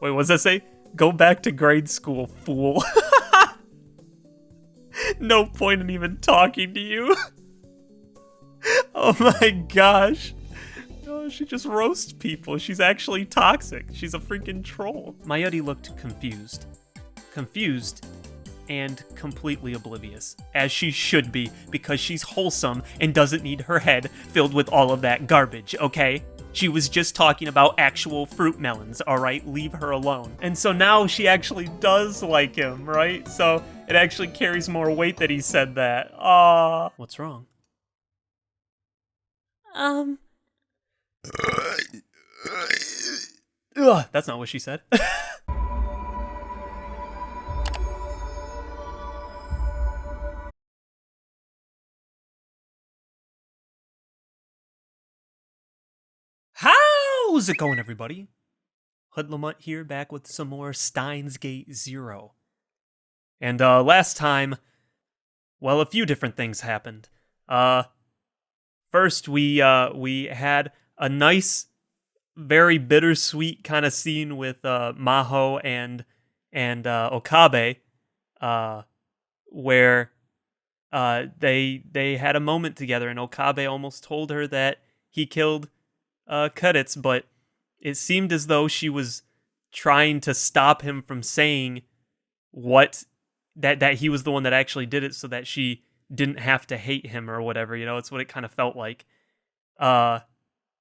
Wait, what does that say? Go back to grade school, fool. No point in even talking to you. Oh my gosh. Oh, she just roasts people. She's actually toxic. She's a freaking troll. Mayuri looked confused. Confused and completely oblivious, as she should be, because she's wholesome and doesn't need her head filled with all of that garbage, okay? She was just talking about actual fruit melons, alright? Leave her alone. And so now she actually does like him, right? So it actually carries more weight that he said that. What's wrong? Ugh, that's not what she said. How's it going, everybody? HoodlaMutt here, back with some more Steins Gate 0. And last time, well, a few different things happened. First, we had a nice, very bittersweet kind of scene with Maho and Okabe, where they had a moment together, and Okabe almost told her that he killed Kudets, but it seemed as though she was trying to stop him from saying that he was the one that actually did it, so that she didn't have to hate him or whatever. You know, it's what it kind of felt like. And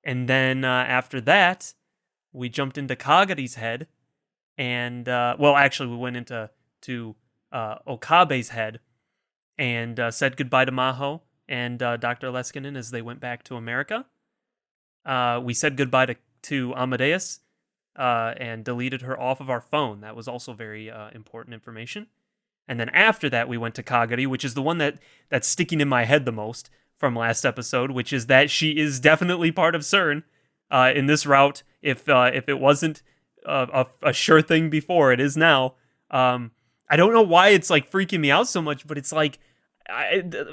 then after that, we jumped into Kagari's head, and well, actually, we went into Okabe's head and said goodbye to Maho and Dr. Leskinen as they went back to America. We said goodbye to Amadeus and deleted her off of our phone. That was also very important information. And then after that, we went to Kagari, which is the one that's sticking in my head the most from last episode, which is that she is definitely part of CERN in this route. If it wasn't a sure thing before, it is now. I don't know why it's like freaking me out so much, but it's like,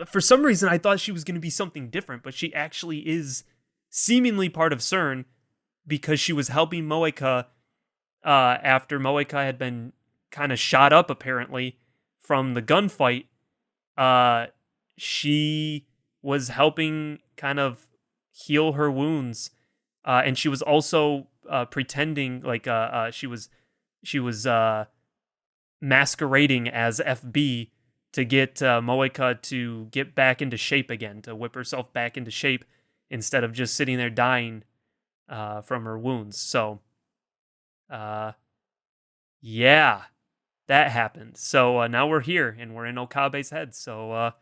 for some reason, I thought she was going to be something different, but she actually is seemingly part of CERN because she was helping Moeka after Moeka had been kind of shot up, apparently, from the gunfight. She was helping kind of heal her wounds, and she was also pretending like she was masquerading as FB to get Moeka to get back into shape again, to whip herself back into shape instead of just sitting there dying from her wounds. So, yeah, that happened. So now we're here, and we're in Okabe's head. So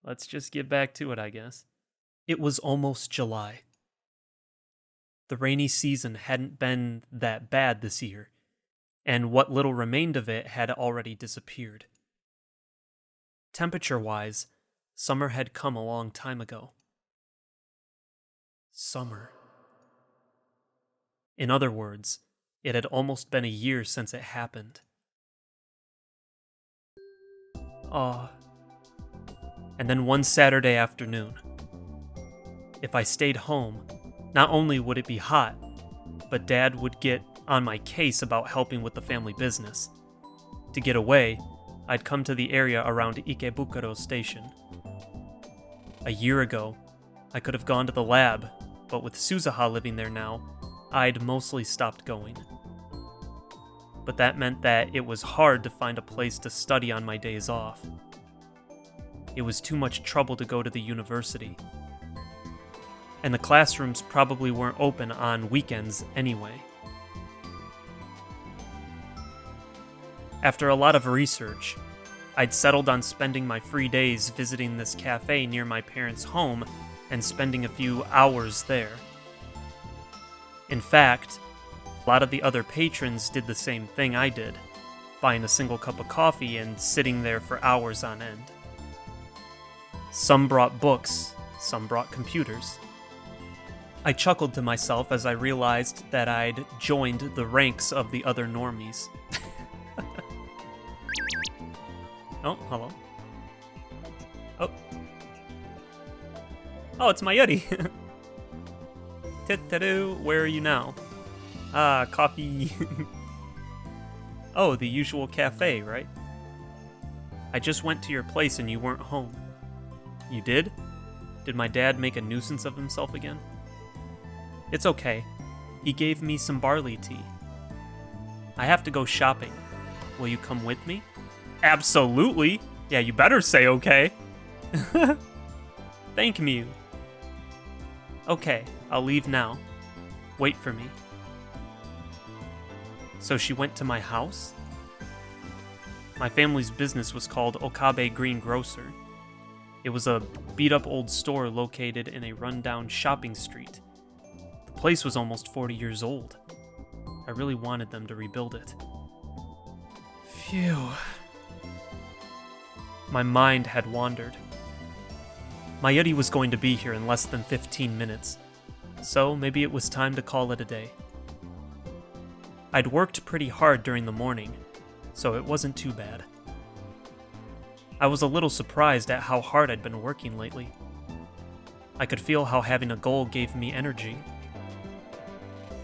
let's just get back to it, I guess. It was almost July. The rainy season hadn't been that bad this year, and what little remained of it had already disappeared. Temperature-wise, summer had come a long time ago. Summer. In other words, it had almost been a year since it happened. And then one Saturday afternoon, if I stayed home, not only would it be hot, but Dad would get on my case about helping with the family business. To get away, I'd come to the area around Ikebukuro Station. A year ago, I could have gone to the lab, but with Suzuha living there now, I'd mostly stopped going. But that meant that it was hard to find a place to study on my days off. It was too much trouble to go to the university. And the classrooms probably weren't open on weekends anyway. After a lot of research, I'd settled on spending my free days visiting this cafe near my parents' home and spending a few hours there. In fact, a lot of the other patrons did the same thing I did, buying a single cup of coffee and sitting there for hours on end. Some brought books, some brought computers. I chuckled to myself as I realized that I'd joined the ranks of the other normies. Oh, hello. Oh, it's Mayuri. Where are you now? Coffee. Oh, the usual cafe, right? I just went to your place and you weren't home. You did? Did my dad make a nuisance of himself again? It's okay. He gave me some barley tea. I have to go shopping. Will you come with me? Absolutely! Yeah, you better say okay. Thank you. Okay, I'll leave now. Wait for me. So she went to my house? My family's business was called Okabe Greengrocer. It was a beat-up old store located in a run-down shopping street. The place was almost 40 years old. I really wanted them to rebuild it. Phew. My mind had wandered. My Yeti was going to be here in less than 15 minutes, so maybe it was time to call it a day. I'd worked pretty hard during the morning, so it wasn't too bad. I was a little surprised at how hard I'd been working lately. I could feel how having a goal gave me energy.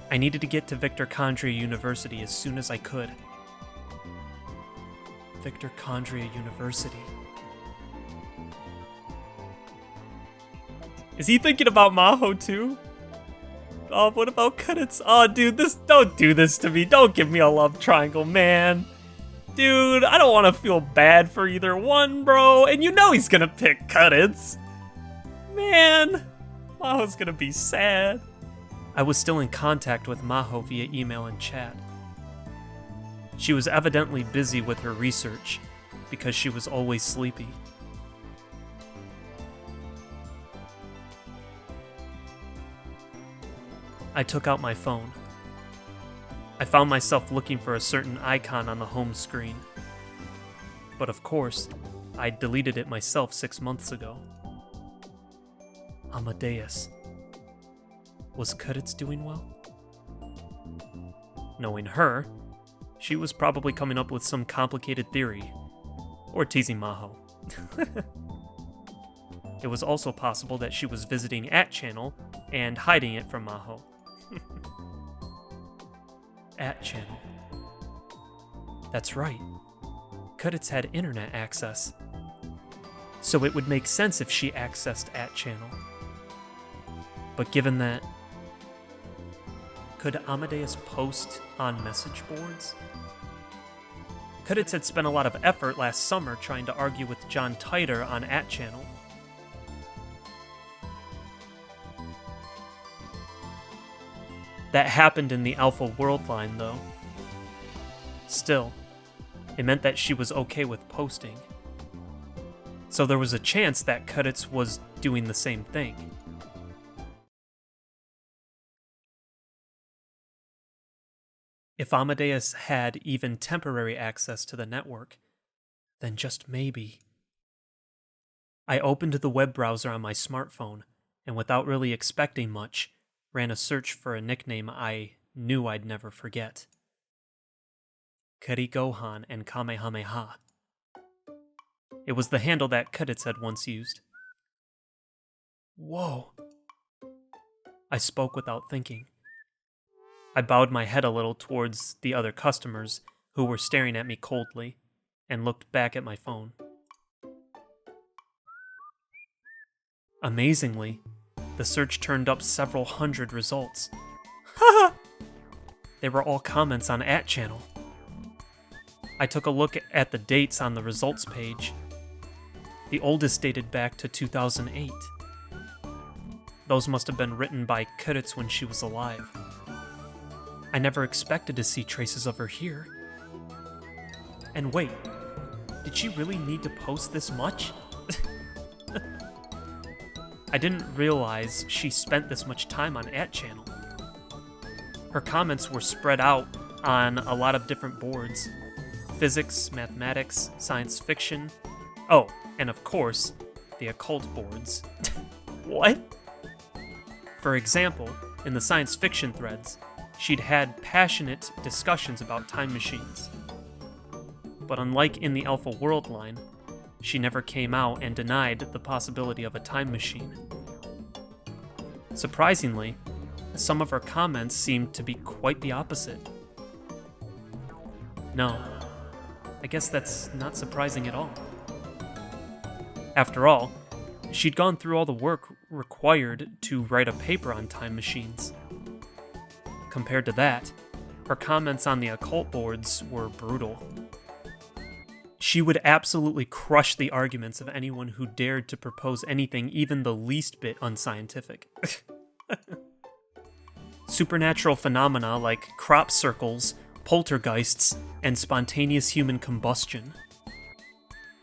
I needed to get to Victor Condria University as soon as I could. Victor Condria University. Is he thinking about Maho too? Oh, what about Kudits? Oh, dude, don't do this to me. Don't give me a love triangle, man. Dude, I don't want to feel bad for either one, bro. And you know he's gonna pick Kudits. Man, Maho's gonna be sad. I was still in contact with Maho via email and chat. She was evidently busy with her research, because she was always sleepy. I took out my phone. I found myself looking for a certain icon on the home screen. But of course, I deleted it myself 6 months ago. Amadeus. Was Kudits doing well? Knowing her, she was probably coming up with some complicated theory, or teasing Maho. It was also possible that she was visiting @channel and hiding it from Maho. @channel. That's right. Kudits had internet access. So it would make sense if she accessed @channel. But given that, could Amadeus post on message boards? Kudits had spent a lot of effort last summer trying to argue with John Titer on @channel. That happened in the Alpha World line, though. Still, it meant that she was okay with posting. So there was a chance that Kudits was doing the same thing. If Amadeus had even temporary access to the network, then just maybe. I opened the web browser on my smartphone, and without really expecting much, ran a search for a nickname I knew I'd never forget. Keri Gohan and Kamehameha. It was the handle that Kudits had once used. Whoa. I spoke without thinking. I bowed my head a little towards the other customers, who were staring at me coldly, and looked back at my phone. Amazingly, the search turned up several hundred results. Haha! They were all comments on @channel. I took a look at the dates on the results page. The oldest dated back to 2008. Those must have been written by Kudits when she was alive. I never expected to see traces of her here. And wait, did she really need to post this much? I didn't realize she spent this much time on @channel. Her comments were spread out on a lot of different boards. Physics, mathematics, science fiction. Oh, and of course, the occult boards. What? For example, in the science fiction threads, she'd had passionate discussions about time machines. But unlike in the Alpha World line, she never came out and denied the possibility of a time machine. Surprisingly, some of her comments seemed to be quite the opposite. No, I guess that's not surprising at all. After all, she'd gone through all the work required to write a paper on time machines. Compared to that, her comments on the occult boards were brutal. She would absolutely crush the arguments of anyone who dared to propose anything even the least bit unscientific. Supernatural phenomena like crop circles, poltergeists, and spontaneous human combustion.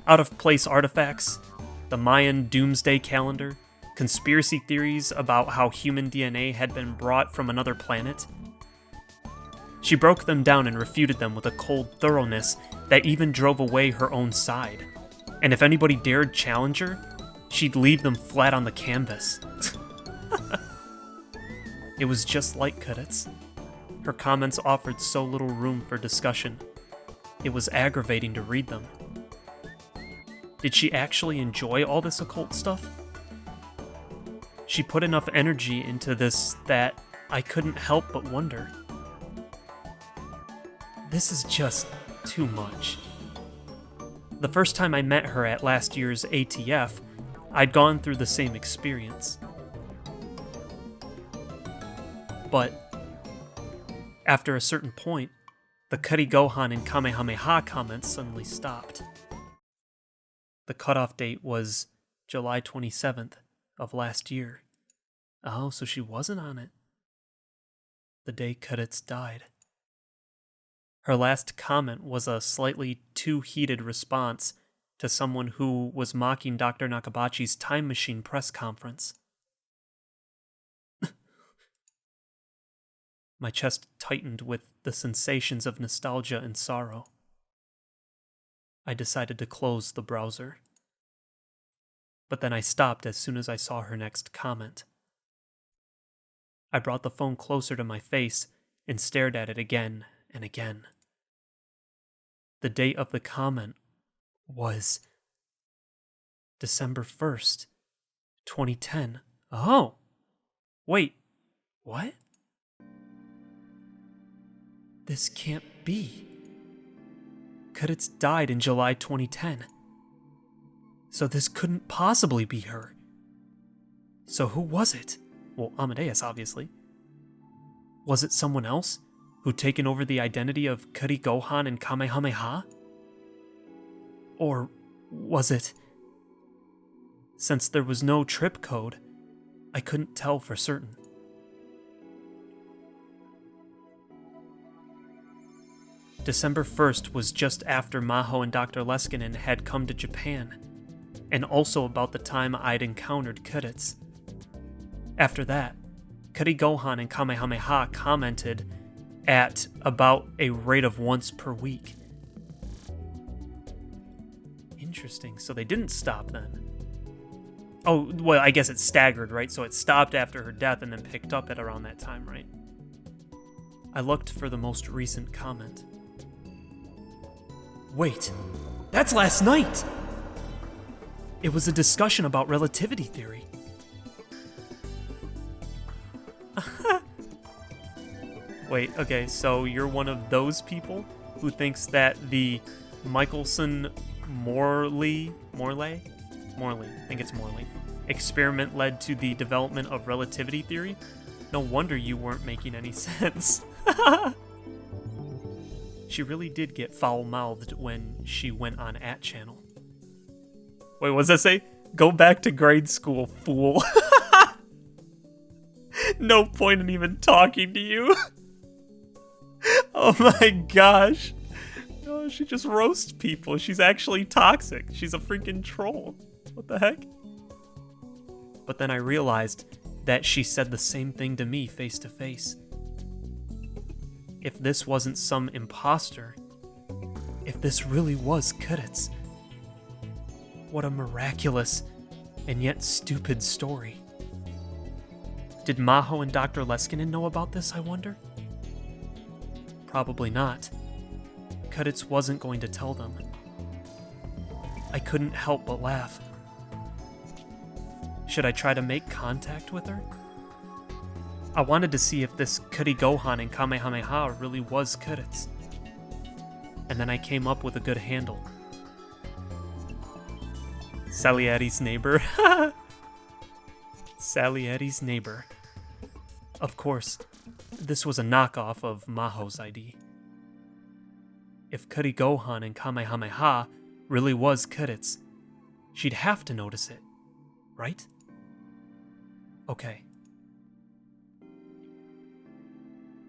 Out-of-place artifacts, the Mayan doomsday calendar, conspiracy theories about how human DNA had been brought from another planet. She broke them down and refuted them with a cold thoroughness that even drove away her own side. And if anybody dared challenge her, she'd leave them flat on the canvas. It was just like Kudets. Her comments offered so little room for discussion. It was aggravating to read them. Did she actually enjoy all this occult stuff? She put enough energy into this that I couldn't help but wonder. This is just too much. The first time I met her at last year's ATF, I'd gone through the same experience. But after a certain point, the Kuri Gohan and Kamehameha comments suddenly stopped. The cutoff date was July 27th of last year. Oh, so she wasn't on it. The day Kudets died. Her last comment was a slightly too heated response to someone who was mocking Dr. Nakabachi's time machine press conference. My chest tightened with the sensations of nostalgia and sorrow. I decided to close the browser. But then I stopped as soon as I saw her next comment. I brought the phone closer to my face and stared at it again and again. The date of the comment was December 1st, 2010. Oh! Wait, what? This can't be. Kudets died in July 2010. So this couldn't possibly be her. So who was it? Well, Amadeus, obviously. Was it someone else who'd taken over the identity of Kuri Gohan and Kamehameha? Or was it... Since there was no trip code, I couldn't tell for certain. December 1st was just after Maho and Dr. Leskinen had come to Japan, and also about the time I'd encountered Kudets. After that, Kuri Gohan and Kamehameha commented at about a rate of once per week. Interesting, so they didn't stop then. Oh, well, I guess it staggered, right? So it stopped after her death and then picked up at around that time, right? I looked for the most recent comment. Wait, that's last night! It was a discussion about relativity theory. Wait, okay, so you're one of those people who thinks that the Michelson-Morley, I think it's Morley, experiment led to the development of relativity theory? No wonder you weren't making any sense. She really did get foul-mouthed when she went on @channel. Wait, what does that say? Go back to grade school, fool. No point in even talking to you. Oh my gosh. Oh, she just roasts people. She's actually toxic. She's a freaking troll. What the heck? But then I realized that she said the same thing to me face to face. If this wasn't some imposter, if this really was Kudets, what a miraculous and yet stupid story. Did Maho and Dr. Leskinen know about this, I wonder? Probably not. Kudets wasn't going to tell them. I couldn't help but laugh. Should I try to make contact with her? I wanted to see if this Kuri Gohan and Kamehameha really was Kudets. and then I came up with a good handle. Salieri's neighbor. Salieri's neighbor. Of course, this was a knockoff of Maho's ID. If Kuri Gohan and Kamehameha really was Kuri's, she'd have to notice it, right? Okay.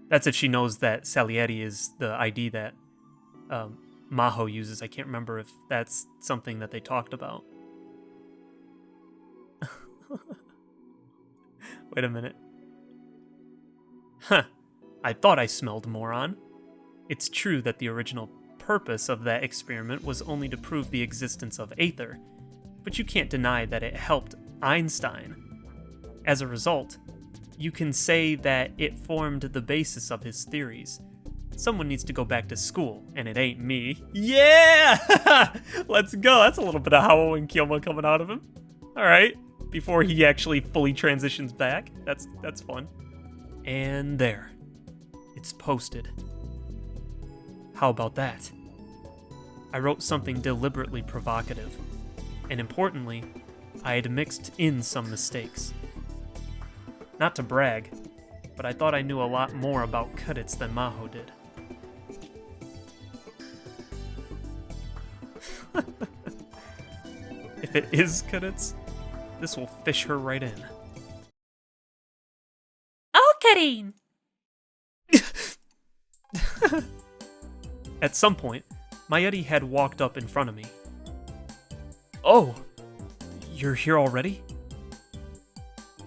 That's if she knows that Salieri is the ID that Maho uses. I can't remember if that's something that they talked about. Wait a minute. Huh. I thought I smelled moron. It's true that the original purpose of that experiment was only to prove the existence of aether, but you can't deny that it helped Einstein. As a result, you can say that it formed the basis of his theories. Someone needs to go back to school, and it ain't me. Yeah! Let's go. That's a little bit of Hao and Kyoma coming out of him. Alright. Before he actually fully transitions back. That's fun. And there. It's posted. How about that? I wrote something deliberately provocative. And importantly, I had mixed in some mistakes. Not to brag, but I thought I knew a lot more about Kuri's than Maho did. If it is Kuri's, this will fish her right in. Oh, Karin! At some point, Mayuri had walked up in front of me. Oh, you're here already?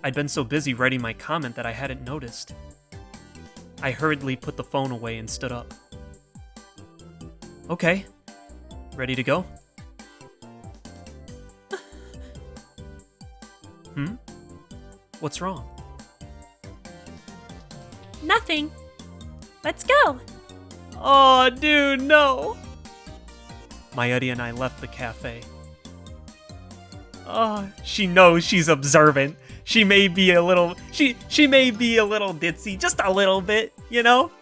I'd been so busy writing my comment that I hadn't noticed. I hurriedly put the phone away and stood up. Okay, ready to go? What's wrong? Nothing. Let's go. Oh, dude, no. Mayuri and I left the cafe. Oh, she knows she's observant. She may be a little, she may be a little ditzy, just a little bit, you know?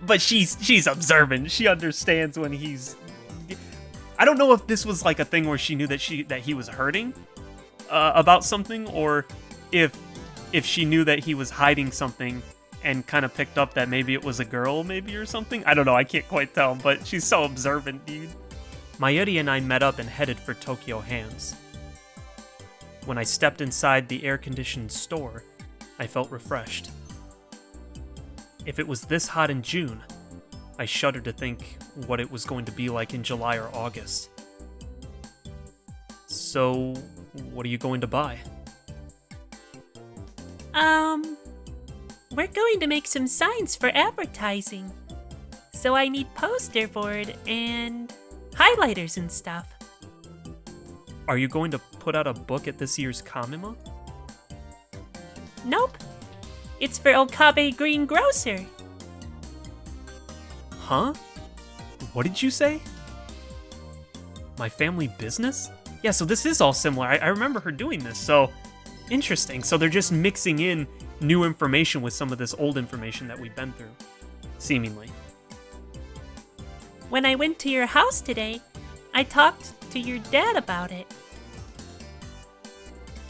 But she's observant. She understands when he's... I don't know if this was like a thing where she knew that he was hurting about something, or if she knew that he was hiding something and kind of picked up that maybe it was a girl, maybe, or something. I don't know, I can't quite tell, but she's so observant, dude. Mayuri and I met up and headed for Tokyo Hams. When I stepped inside the air-conditioned store, I felt refreshed. If it was this hot in June, I shuddered to think what it was going to be like in July or August. So, what are you going to buy? We're going to make some signs for advertising. So I need poster board and highlighters and stuff. Are you going to put out a book at this year's Kamima? Nope. It's for Okabe Greengrocer. Huh? What did you say? My family business? Yeah, so this is all similar. I remember her doing this, so interesting. So they're just mixing in new information with some of this old information that we've been through, seemingly. When I went to your house today, I talked to your dad about it.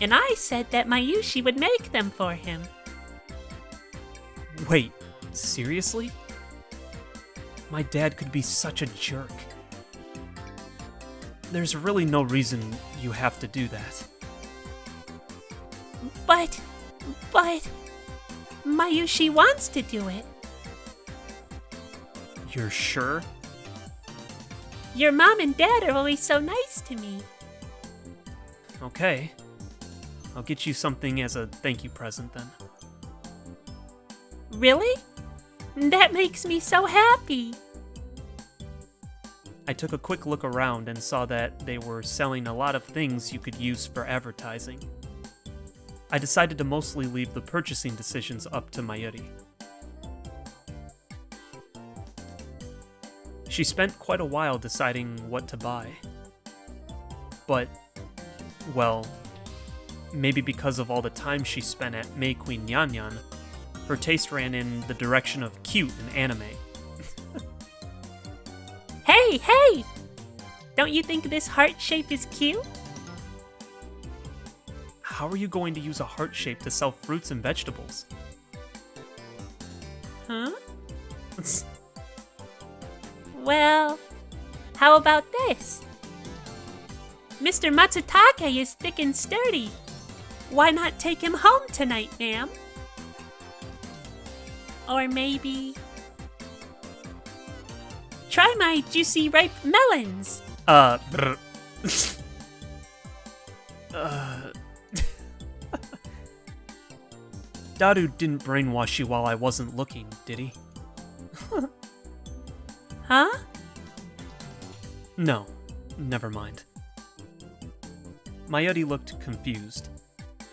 And I said that Mayushi would make them for him. Wait, seriously? My dad could be such a jerk. There's really no reason you have to do that. But, Mayushi wants to do it. You're sure? Your mom and dad are always so nice to me. Okay. I'll get you something as a thank you present then. Really? That makes me so happy. I took a quick look around and saw that they were selling a lot of things you could use for advertising. I decided to mostly leave the purchasing decisions up to Mayuri. She spent quite a while deciding what to buy. But, well, maybe because of all the time she spent at May Queen Nyan, her taste ran in the direction of cute and anime. Hey, Hey! Don't you think this heart shape is cute? How are you going to use a heart shape to sell fruits and vegetables? Huh? Well, how about this? Mr. Matsutake is thick and sturdy. Why not take him home tonight, ma'am? Or maybe... try my juicy ripe melons. Brr. Daru didn't brainwash you while I wasn't looking, did he? Huh? No, never mind. Mayuri looked confused.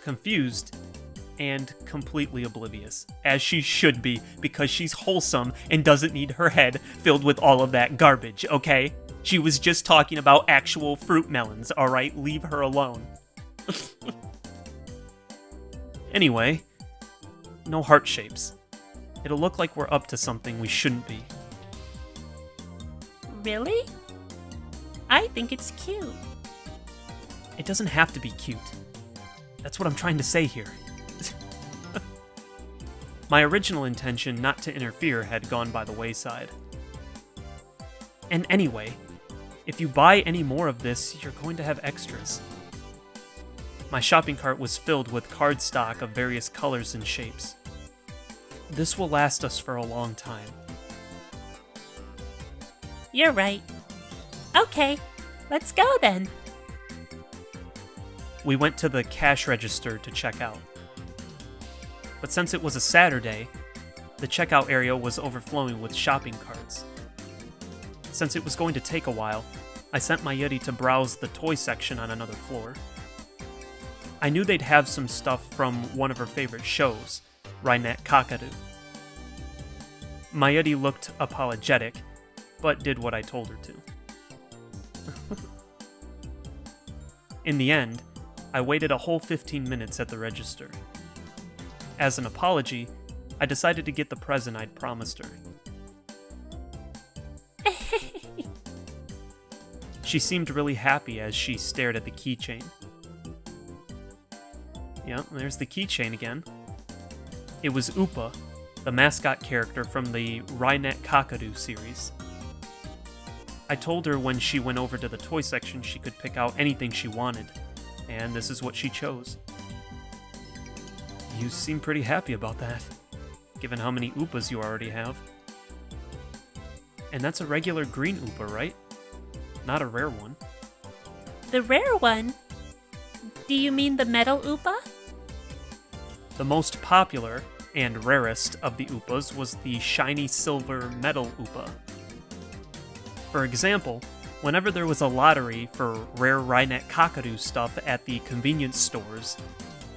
Confused and completely oblivious, as she should be, because she's wholesome and doesn't need her head filled with all of that garbage, okay? She was just talking about actual fruit melons, alright? Leave her alone. Anyway, no heart shapes. It'll look like we're up to something we shouldn't be. Really? I think it's cute. It doesn't have to be cute. That's what I'm trying to say here. My original intention not to interfere had gone by the wayside. And anyway, if you buy any more of this, you're going to have extras. My shopping cart was filled with cardstock of various colors and shapes. This will last us for a long time. You're right. Okay, let's go then. We went to the cash register to check out. But since it was a Saturday, the checkout area was overflowing with shopping carts. Since it was going to take a while, I sent Mayuri to browse the toy section on another floor. I knew they'd have some stuff from one of her favorite shows, Rainet Kakaru. Mayuri looked apologetic, but did what I told her to. In the end, I waited a whole 15 minutes at the register. As an apology, I decided to get the present I'd promised her. She seemed really happy as she stared at the keychain. Yep, there's the keychain again. It was Upa, the mascot character from the Rainet Kakaru series. I told her when she went over to the toy section she could pick out anything she wanted, and this is what she chose. You seem pretty happy about that, given how many Upas you already have. And that's a regular green Upa, right? Not a rare one. The rare one? Do you mean the metal Upa? The most popular and rarest of the Upas was the shiny silver metal Upa. For example, whenever there was a lottery for rare Rainet Kakaru stuff at the convenience stores,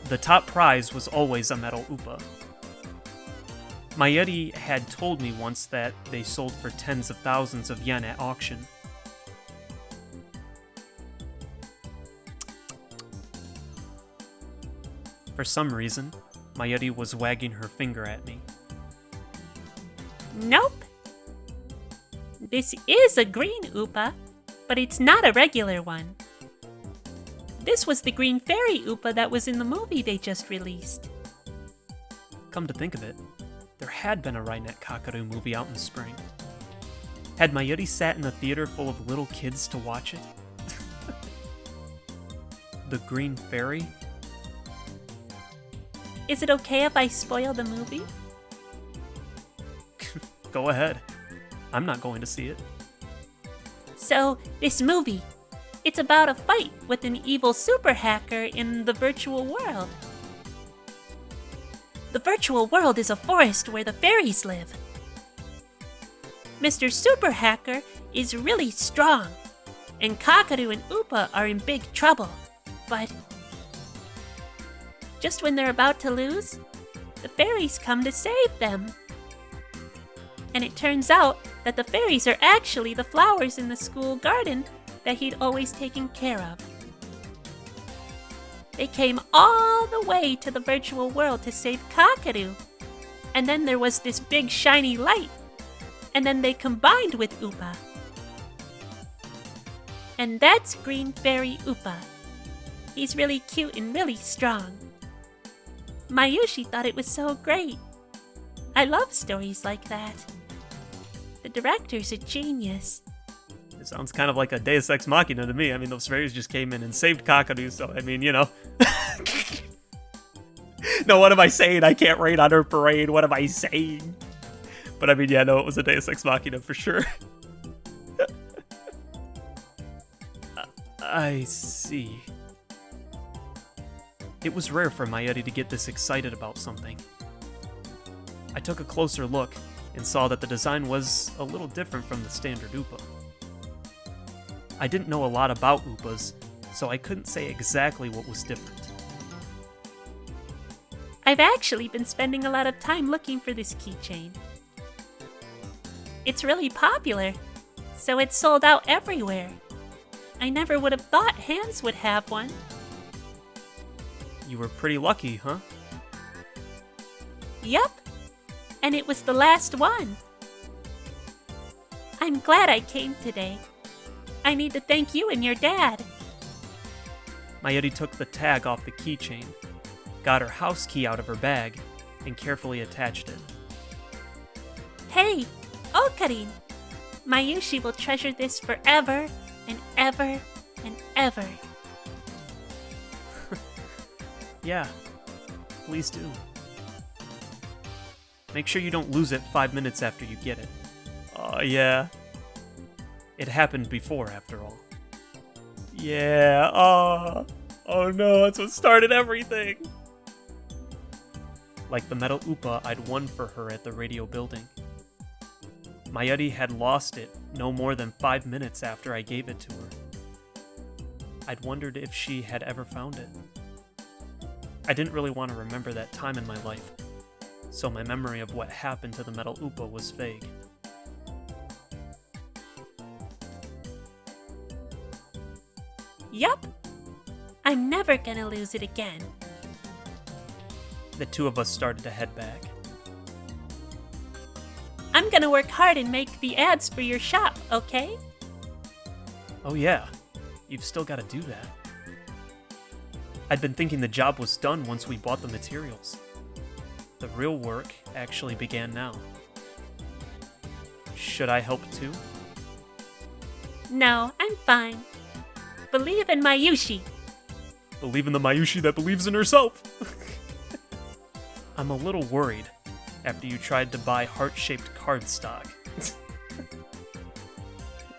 the top prize was always a metal Upa. Mayuri had told me once that they sold for tens of thousands of yen at auction. For some reason, Mayuri was wagging her finger at me. Nope. This is a green Upa, but it's not a regular one. This was the green fairy Upa that was in the movie they just released. Come to think of it, there had been a Rainet Kakaru movie out in the spring. Had Mayuri sat in a theater full of little kids to watch it? The Green Fairy? Is it okay if I spoil the movie? Go ahead. I'm not going to see it. So, this movie, it's about a fight with an evil super hacker in the virtual world. The virtual world is a forest where the fairies live. Mr. Super Hacker is really strong, and Kakaru and Upa are in big trouble, but just when they're about to lose, the fairies come to save them. And it turns out that the fairies are actually the flowers in the school garden that he'd always taken care of. They came all the way to the virtual world to save Kakaru. And then there was this big shiny light. And then they combined with Upa. And that's Green Fairy Upa. He's really cute and really strong. Mayushi thought it was so great. I love stories like that. The director's a genius. It sounds kind of like a Deus Ex Machina to me. I mean, those fairies just came in and saved Kakaru, so I mean, you know. No, what am I saying? I can't rain on her parade. What am I saying? But I mean, yeah, no, it was a Deus Ex Machina for sure. I see. It was rare for Mayuri to get this excited about something. I took a closer look and saw that the design was a little different from the standard Upa. I didn't know a lot about Upas, so I couldn't say exactly what was different. I've actually been spending a lot of time looking for this keychain. It's really popular, so it's sold out everywhere. I never would have thought Hans would have one. You were pretty lucky, huh? Yup, and it was the last one. I'm glad I came today. I need to thank you and your dad. Mayuri took the tag off the keychain, got her house key out of her bag, and carefully attached it. Hey, Okarin! Mayushi will treasure this forever and ever and ever. Yeah, please do. Make sure you don't lose it 5 minutes after you get it. Oh, yeah. It happened before, after all. Yeah, oh no, that's what started everything. Like the metal Upa I'd won for her at the radio building. Mayuri had lost it no more than 5 minutes after I gave it to her. I'd wondered if she had ever found it. I didn't really want to remember that time in my life, so my memory of what happened to the metal Upa was vague. Yup, I'm never gonna lose it again. The two of us started to head back. I'm gonna work hard and make the ads for your shop, okay? Oh yeah, you've still got to do that. I'd been thinking the job was done once we bought the materials. The real work actually began now. Should I help too? No, I'm fine. Believe in Mayushi. Believe in the Mayushi that believes in herself. I'm a little worried after you tried to buy heart-shaped cardstock.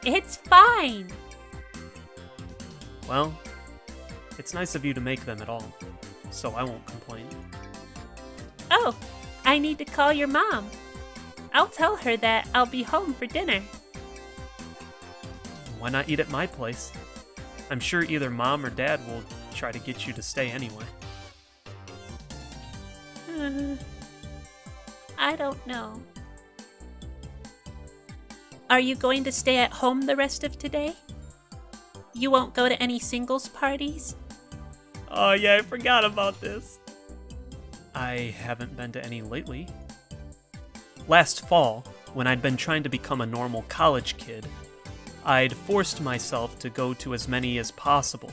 It's fine. Well, it's nice of you to make them at all, so I won't complain. Oh, I need to call your mom. I'll tell her that I'll be home for dinner. Why not eat at my place? I'm sure either mom or dad will try to get you to stay anyway. I don't know. Are you going to stay at home the rest of today? You won't go to any singles parties? Oh yeah, I forgot about this. I haven't been to any lately. Last fall, when I'd been trying to become a normal college kid, I'd forced myself to go to as many as possible.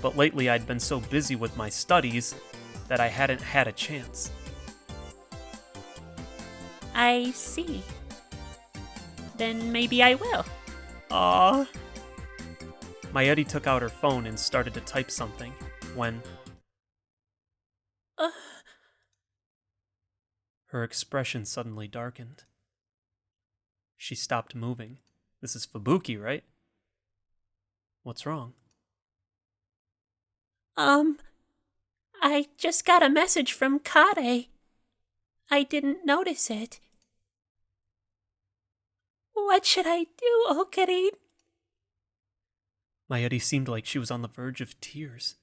But lately I'd been so busy with my studies that I hadn't had a chance. I see. Then maybe I will. Aww. Mayuri took out her phone and started to type something, when her expression suddenly darkened. She stopped moving. This is Fubuki, right? What's wrong? I just got a message from Kade. I didn't notice it. What should I do, Okarin? Mayuri seemed like she was on the verge of tears.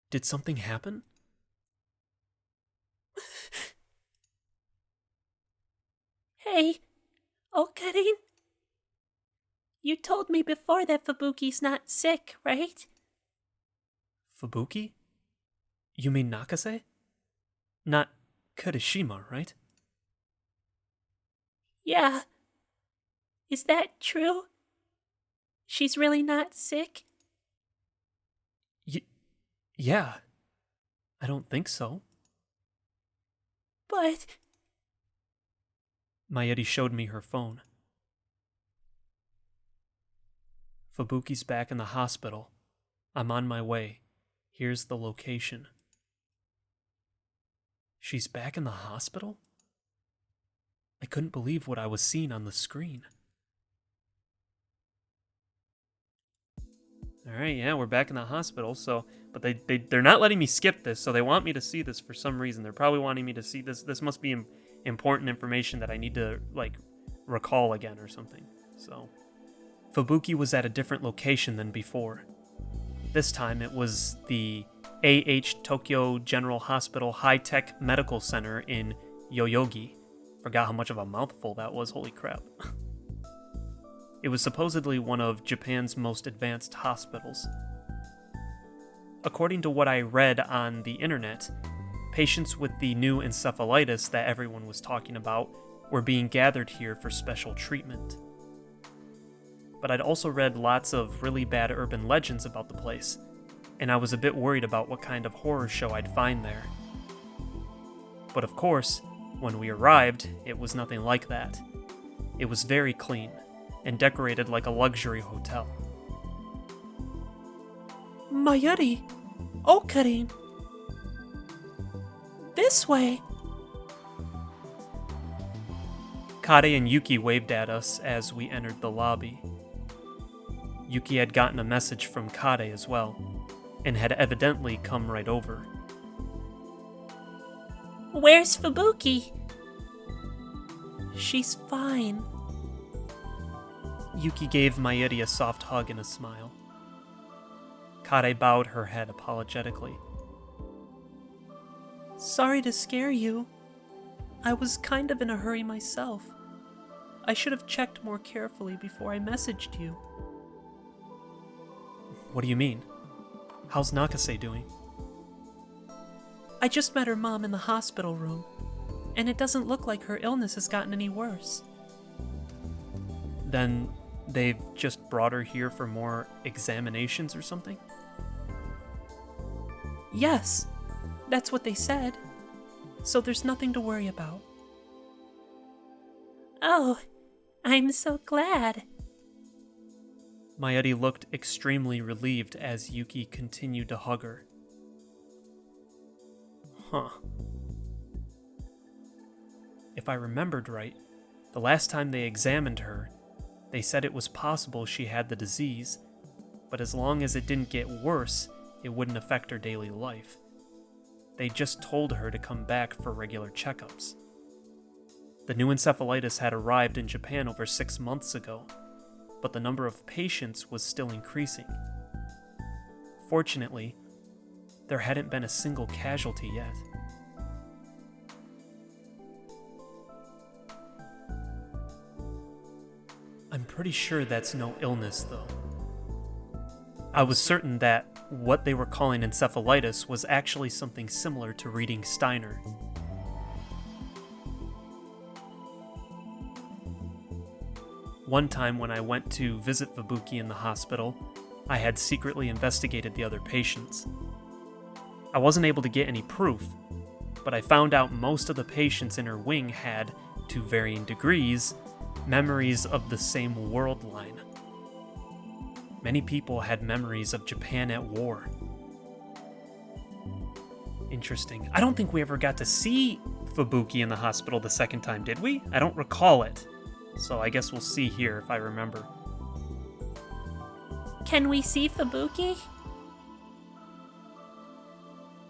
Did something happen? Hey, Okarin? You told me before that Fubuki's not sick, right? Fubuki? You mean Nakase? Not Kurishima, right? Yeah. Is that true? She's really not sick? Yeah. I don't think so. But... Mayuri showed me her phone. Fubuki's back in the hospital. I'm on my way. Here's the location. She's back in the hospital? I couldn't believe what I was seeing on the screen. Alright, yeah, we're back in the hospital, but they're not letting me skip this, so they want me to see this for some reason. They're probably wanting me to see this. This must be important information that I need to, recall again or something. So, Fubuki was at a different location than before. This time it was the Tokyo General Hospital High-Tech Medical Center in Yoyogi. Forgot how much of a mouthful that was, holy crap. It was supposedly one of Japan's most advanced hospitals. According to what I read on the internet, patients with the new encephalitis that everyone was talking about were being gathered here for special treatment. But I'd also read lots of really bad urban legends about the place, and I was a bit worried about what kind of horror show I'd find there. But of course, when we arrived, it was nothing like that. It was very clean, and decorated like a luxury hotel. Mayuri! Okarin! This way! Kade and Yuki waved at us as we entered the lobby. Yuki had gotten a message from Kade as well, and had evidently come right over. Where's Fubuki? She's fine. Yuki gave Mayuri a soft hug and a smile. Kade bowed her head apologetically. Sorry to scare you. I was kind of in a hurry myself. I should have checked more carefully before I messaged you. What do you mean? How's Nakase doing? I just met her mom in the hospital room, and it doesn't look like her illness has gotten any worse. Then they've just brought her here for more examinations or something? Yes, that's what they said. So there's nothing to worry about. Oh, I'm so glad. Mayuri looked extremely relieved as Yuki continued to hug her. Huh. If I remembered right, the last time they examined her, they said it was possible she had the disease, but as long as it didn't get worse, it wouldn't affect her daily life. They just told her to come back for regular checkups. The new encephalitis had arrived in Japan over 6 months ago, but the number of patients was still increasing. Fortunately, there hadn't been a single casualty yet. I'm pretty sure that's no illness, though. I was certain that what they were calling encephalitis was actually something similar to reading Steiner. One time when I went to visit Fubuki in the hospital, I had secretly investigated the other patients. I wasn't able to get any proof, but I found out most of the patients in her wing had, to varying degrees, memories of the same world line. Many people had memories of Japan at war. Interesting. I don't think we ever got to see Fubuki in the hospital the second time, did we? I don't recall it. So I guess we'll see here if I remember. Can we see Fubuki?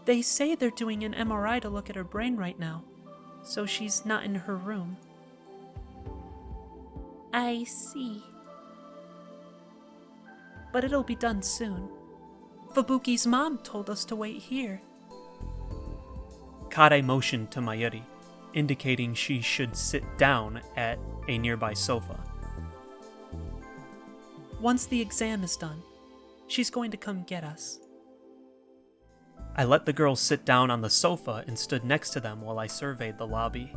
They say they're doing an MRI to look at her brain right now, so she's not in her room. I see. But it'll be done soon. Fubuki's mom told us to wait here. Kade motioned to Mayuri, indicating she should sit down at a nearby sofa. Once the exam is done, she's going to come get us. I let the girls sit down on the sofa and stood next to them while I surveyed the lobby.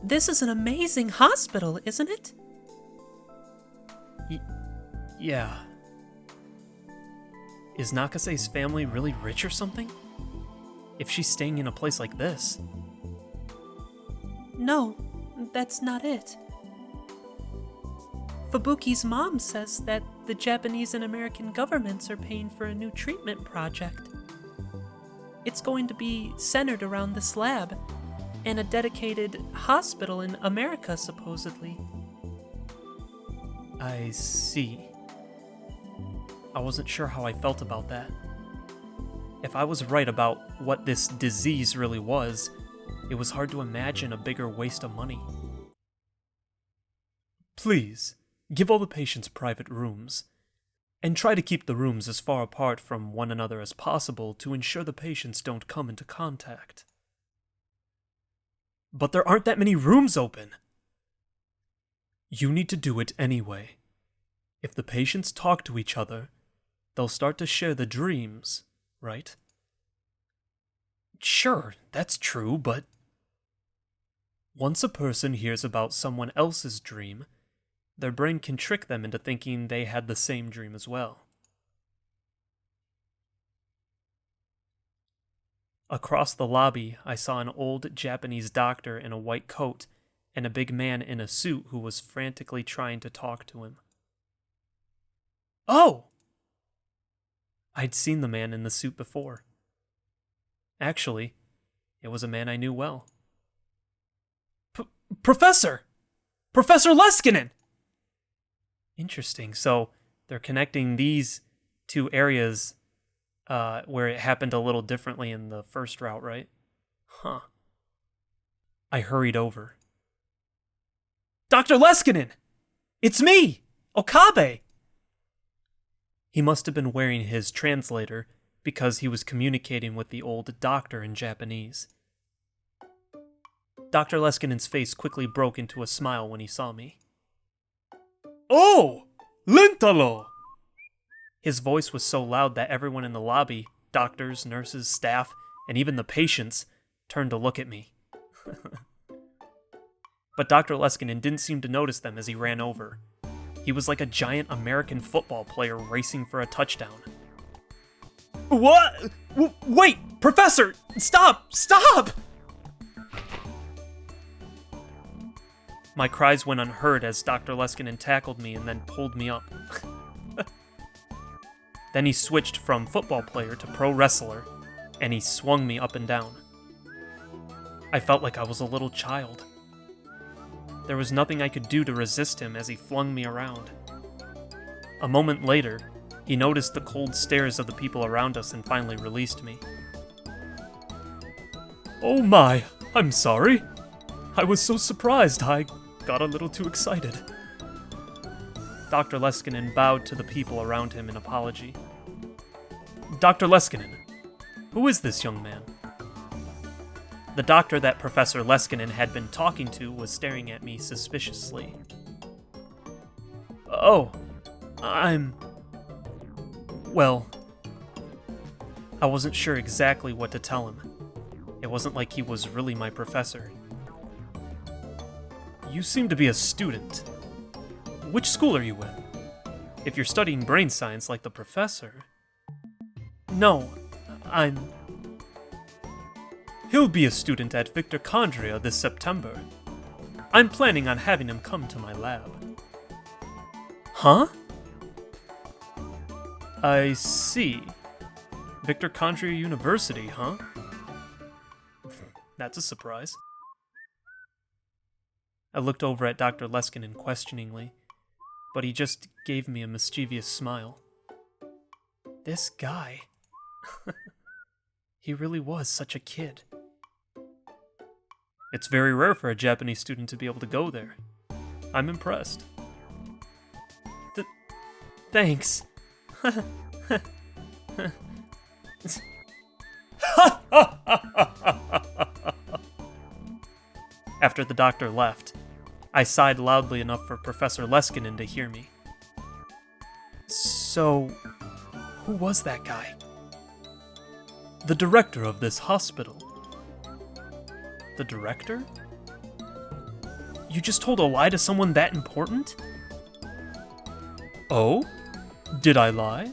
This is an amazing hospital, isn't it? Yeah. Is Nakase's family really rich or something? If she's staying in a place like this. No, that's not it. Fubuki's mom says that the Japanese and American governments are paying for a new treatment project. It's going to be centered around this lab and a dedicated hospital in America, supposedly. I see. I wasn't sure how I felt about that. If I was right about what this disease really was, it was hard to imagine a bigger waste of money. Please, give all the patients private rooms, and try to keep the rooms as far apart from one another as possible to ensure the patients don't come into contact. But there aren't that many rooms open! You need to do it anyway. If the patients talk to each other, they'll start to share the dreams, right? Sure, that's true, but once a person hears about someone else's dream, their brain can trick them into thinking they had the same dream as well. Across the lobby, I saw an old Japanese doctor in a white coat and a big man in a suit who was frantically trying to talk to him. Oh! I'd seen the man in the suit before. Actually, it was a man I knew well. Professor! Professor Leskinen! Interesting, so they're connecting these two areas where it happened a little differently in the first route, right? Huh. I hurried over. Dr. Leskinen! It's me! Okabe! He must have been wearing his translator because he was communicating with the old doctor in Japanese. Dr. Leskinen's face quickly broke into a smile when he saw me. Oh! Lintalo! His voice was so loud that everyone in the lobby, doctors, nurses, staff, and even the patients, turned to look at me. But Dr. Leskinen didn't seem to notice them as he ran over. He was like a giant American football player racing for a touchdown. What? Wait! Professor! Stop! Stop! My cries went unheard as Dr. Leskinen tackled me and then pulled me up. Then he switched from football player to pro wrestler, and he swung me up and down. I felt like I was a little child. There was nothing I could do to resist him as he flung me around. A moment later, he noticed the cold stares of the people around us and finally released me. Oh my, I'm sorry. I was so surprised I got a little too excited. Dr. Leskinen bowed to the people around him in apology. Dr. Leskinen, who is this young man? The doctor that Professor Leskinen had been talking to was staring at me suspiciously. Oh, well, I wasn't sure exactly what to tell him. It wasn't like he was really my professor. You seem to be a student. Which school are you with? If you're studying brain science like the professor... No, He'll be a student at Victor Condria this September. I'm planning on having him come to my lab. Huh? I see. Victor Condria University, huh? That's a surprise. I looked over at Dr. Leskinen questioningly, but he just gave me a mischievous smile. This guy... He really was such a kid. It's very rare for a Japanese student to be able to go there. I'm impressed. Thanks. After the doctor left, I sighed loudly enough for Professor Leskinen to hear me. So, who was that guy? The director of this hospital. The director? You just told a lie to someone that important? Oh? Did I lie?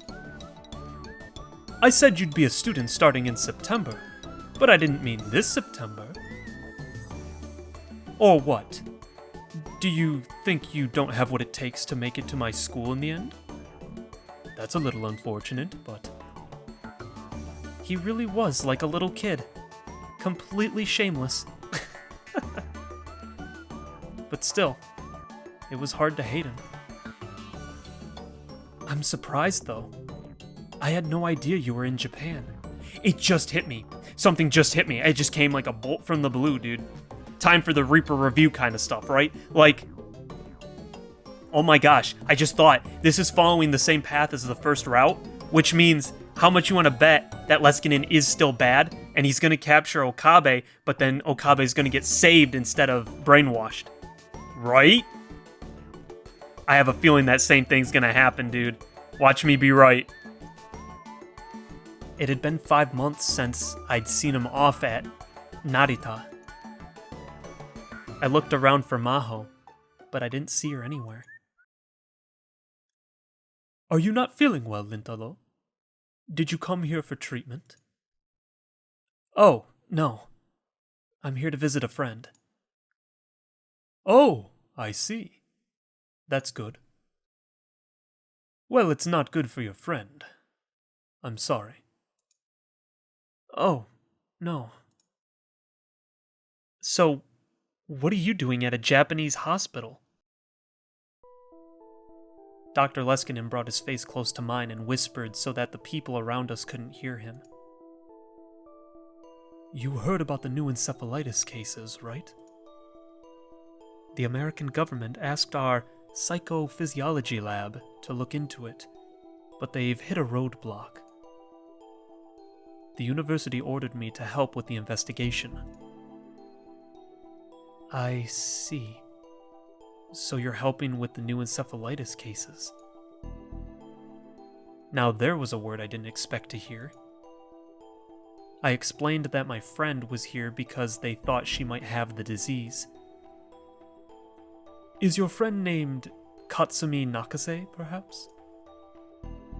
I said you'd be a student starting in September, but I didn't mean this September. Or what? Do you think you don't have what it takes to make it to my school in the end? That's a little unfortunate, but... He really was like a little kid. Completely shameless. But still, it was hard to hate him. I'm surprised, though. I had no idea you were in Japan. It just hit me. Something just hit me. It just came like a bolt from the blue, dude. Time for the Reaper review kind of stuff, right? Like, oh my gosh, I just thought this is following the same path as the first route, which means how much you want to bet that Leskinen is still bad, and he's going to capture Okabe, but then Okabe is going to get saved instead of brainwashed. Right? I have a feeling that same thing's going to happen, dude. Watch me be right. It had been 5 months since I'd seen him off at Narita. I looked around for Maho, but I didn't see her anywhere. Are you not feeling well, Lintalo? Did you come here for treatment? Oh, no. I'm here to visit a friend. Oh, I see. That's good. Well, it's not good for your friend. I'm sorry. Oh, no. So, what are you doing at a Japanese hospital? Dr. Leskinen brought his face close to mine and whispered so that the people around us couldn't hear him. You heard about the new encephalitis cases, right? The American government asked our psychophysiology lab to look into it, but they've hit a roadblock. The university ordered me to help with the investigation. I see. So you're helping with the new encephalitis cases. Now there was a word I didn't expect to hear. I explained that my friend was here because they thought she might have the disease. Is your friend named Katsumi Nakase, perhaps?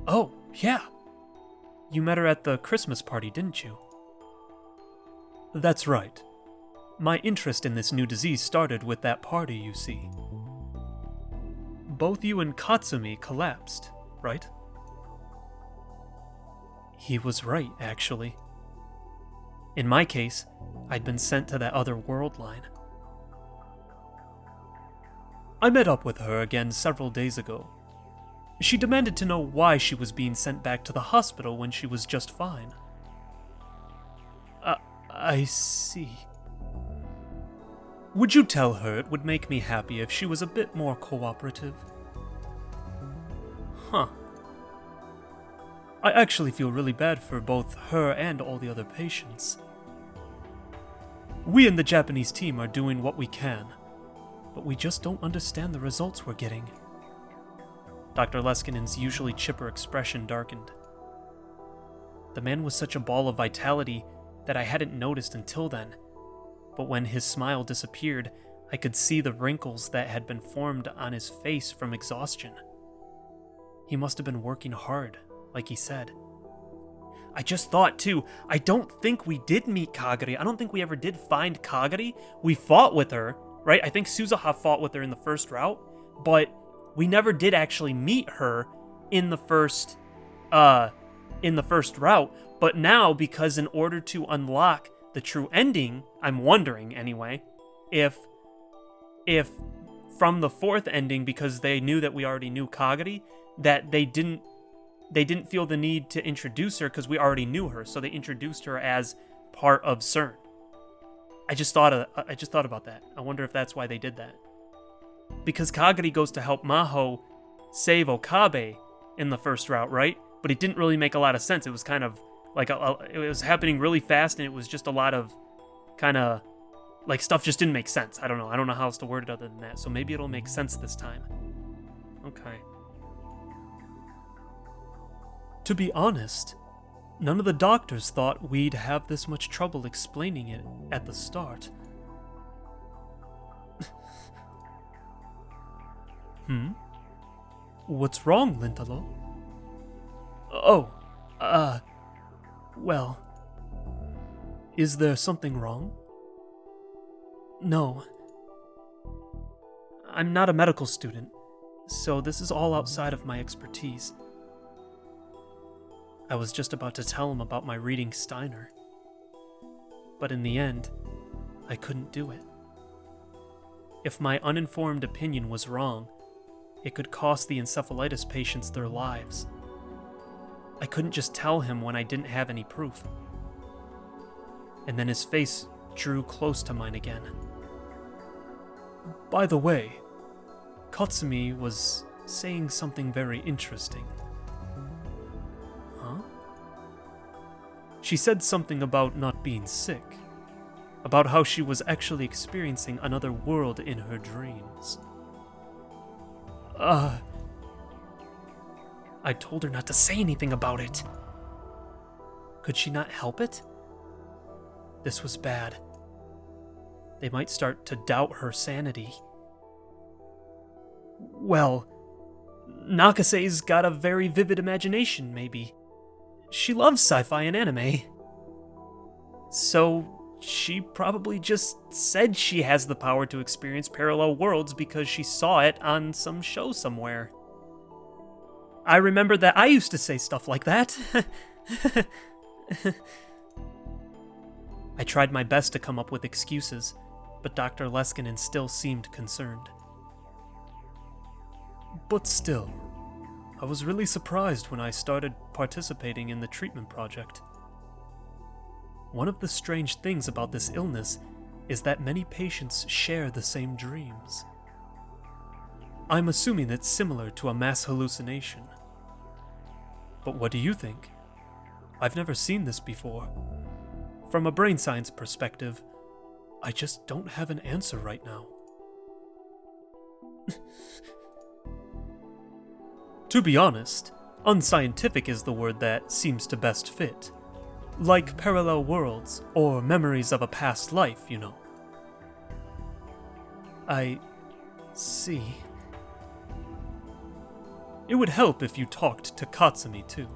Oh, yeah. You met her at the Christmas party, didn't you? That's right. My interest in this new disease started with that party, you see. Both you and Katsumi collapsed, right? He was right, actually. In my case, I'd been sent to that other world line. I met up with her again several days ago. She demanded to know why she was being sent back to the hospital when she was just fine. I see. Would you tell her it would make me happy if she was a bit more cooperative? Huh. I actually feel really bad for both her and all the other patients. We in the Japanese team are doing what we can, but we just don't understand the results we're getting. Dr. Leskinen's usually chipper expression darkened. The man was such a ball of vitality that I hadn't noticed until then, but when his smile disappeared, I could see the wrinkles that had been formed on his face from exhaustion. He must have been working hard, like he said. I just thought, too, I don't think we did meet Kagari. I don't think we ever did find Kagari. We fought with her, right? I think Suzuha fought with her in the first route, but we never did actually meet her in the first route. But now, because in order to unlock the true ending, I'm wondering anyway, if from the fourth ending, because they knew that we already knew Kagari, that they didn't feel the need to introduce her because we already knew her, so they introduced her as part of CERN. I just thought about that. I wonder if that's why they did that. Because Kagari goes to help Maho save Okabe in the first route, right? But it didn't really make a lot of sense. It was kind of like it was happening really fast, and it was just a lot of kind of like stuff just didn't make sense. I don't know how else to word it other than that. So maybe it'll make sense this time. Okay. To be honest, none of the doctors thought we'd have this much trouble explaining it at the start. What's wrong, Lintalo? Oh, well, is there something wrong? No. I'm not a medical student, so this is all outside of my expertise. I was just about to tell him about my reading Steiner, but in the end, I couldn't do it. If my uninformed opinion was wrong, it could cost the encephalitis patients their lives. I couldn't just tell him when I didn't have any proof. And then his face drew close to mine again. By the way, Katsumi was saying something very interesting. Huh? She said something about not being sick, about how she was actually experiencing another world in her dreams. I told her not to say anything about it. Could she not help it? This was bad. They might start to doubt her sanity. Well, Nakase's got a very vivid imagination, maybe. She loves sci-fi and anime. So she probably just said she has the power to experience parallel worlds because she saw it on some show somewhere. I remember that I used to say stuff like that. I tried my best to come up with excuses, but Dr. Leskinen still seemed concerned. But still, I was really surprised when I started participating in the treatment project. One of the strange things about this illness is that many patients share the same dreams. I'm assuming it's similar to a mass hallucination. But what do you think? I've never seen this before. From a brain science perspective, I just don't have an answer right now. To be honest, unscientific is the word that seems to best fit. Like parallel worlds, or memories of a past life, you know. I see. It would help if you talked to Katsumi, too.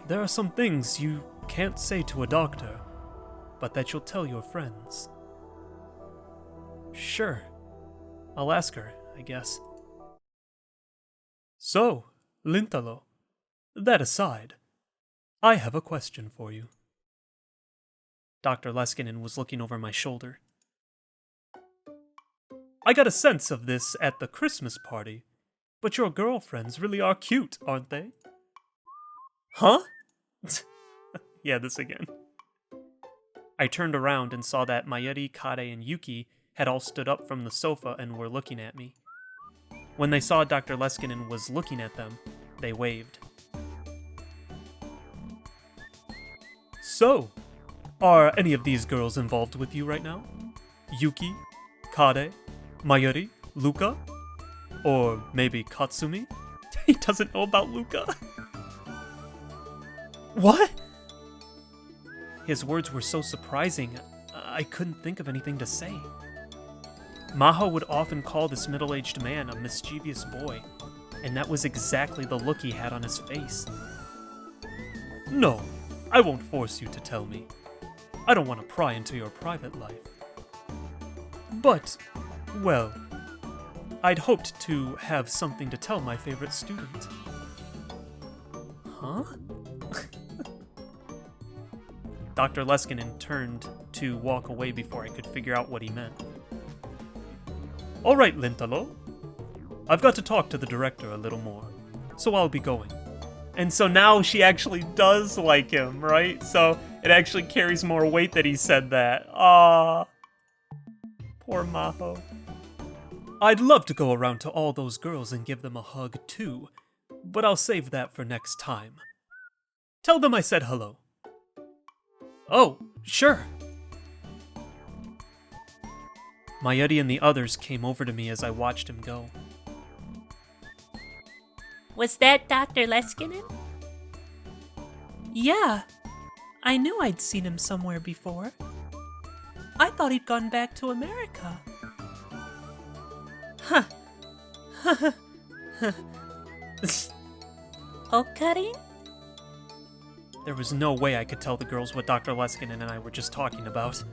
There are some things you can't say to a doctor, but that you'll tell your friends. Sure. I'll ask her, I guess. So, Lintalo, that aside, I have a question for you. Dr. Leskinen was looking over my shoulder. I got a sense of this at the Christmas party, but your girlfriends really are cute, aren't they? Huh? Yeah, this again. I turned around and saw that Mayuri, Kade, and Yuki had all stood up from the sofa and were looking at me. When they saw Dr. Leskinen was looking at them, they waved. So, are any of these girls involved with you right now? Yuki, Kade, Mayuri, Luka? Or maybe Katsumi? He doesn't know about Luka. What? His words were so surprising, I couldn't think of anything to say. Maho would often call this middle-aged man a mischievous boy, and that was exactly the look he had on his face. No, I won't force you to tell me. I don't want to pry into your private life. But, well, I'd hoped to have something to tell my favorite student. Huh? Dr. Leskinen turned to walk away before I could figure out what he meant. All right, Lintalo. I've got to talk to the director a little more, so I'll be going. And so now she actually does like him, right? So it actually carries more weight that he said that. Ah, poor Maho. I'd love to go around to all those girls and give them a hug too, but I'll save that for next time. Tell them I said hello. Oh, sure. Mayuri and the others came over to me as I watched him go. Was that Dr. Leskinen? Yeah. I knew I'd seen him somewhere before. I thought he'd gone back to America. Huh. Oh, cutting? There was no way I could tell the girls what Dr. Leskinen and I were just talking about.